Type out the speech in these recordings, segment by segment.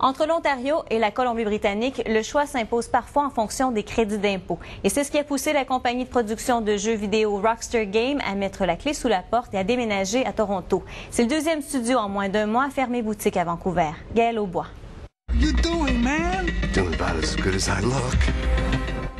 Entre l'Ontario et la Colombie-Britannique, le choix s'impose parfois en fonction des crédits d'impôt. Et c'est ce qui a poussé la compagnie de production de jeux vidéo Rockstar Games à mettre la clé sous la porte et à déménager à Toronto. C'est le deuxième studio en moins d'un mois à fermer boutique à Vancouver. Gaël Aubois.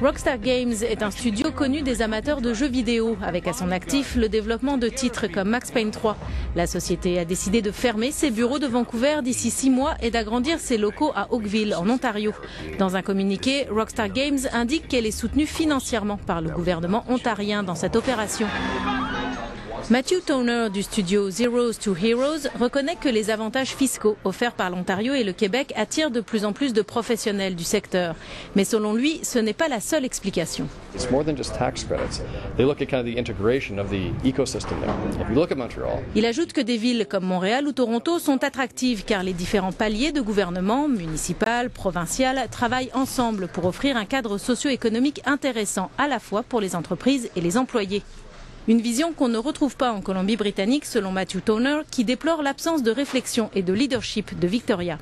Rockstar Games est un studio connu des amateurs de jeux vidéo, avec à son actif le développement de titres comme Max Payne 3. La société a décidé de fermer ses bureaux de Vancouver d'ici 6 mois et d'agrandir ses locaux à Oakville, en Ontario. Dans un communiqué, Rockstar Games indique qu'elle est soutenue financièrement par le gouvernement ontarien dans cette opération. Matthew Toner du studio Zeros to Heroes reconnaît que les avantages fiscaux offerts par l'Ontario et le Québec attirent de plus en plus de professionnels du secteur. Mais selon lui, ce n'est pas la seule explication. Il ajoute que des villes comme Montréal ou Toronto sont attractives car les différents paliers de gouvernement, municipal, provincial, travaillent ensemble pour offrir un cadre socio-économique intéressant à la fois pour les entreprises et les employés. Une vision qu'on ne retrouve pas en Colombie-Britannique, selon Matthew Toner, qui déplore l'absence de réflexion et de leadership de Victoria.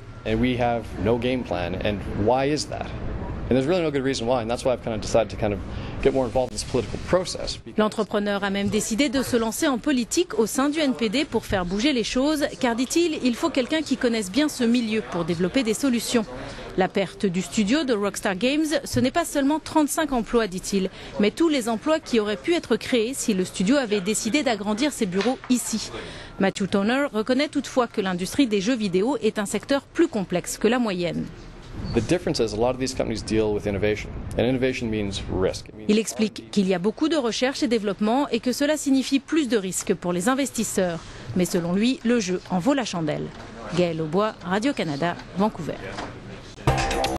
L'entrepreneur a même décidé de se lancer en politique au sein du NPD pour faire bouger les choses, car, dit-il, il faut quelqu'un qui connaisse bien ce milieu pour développer des solutions. La perte du studio de Rockstar Games, ce n'est pas seulement 35 emplois, dit-il, mais tous les emplois qui auraient pu être créés si le studio avait décidé d'agrandir ses bureaux ici. Matthew Toner reconnaît toutefois que l'industrie des jeux vidéo est un secteur plus complexe que la moyenne. Il explique qu'il y a beaucoup de recherche et développement et que cela signifie plus de risques pour les investisseurs. Mais selon lui, le jeu en vaut la chandelle. Gaël Aubois, Radio-Canada, Vancouver.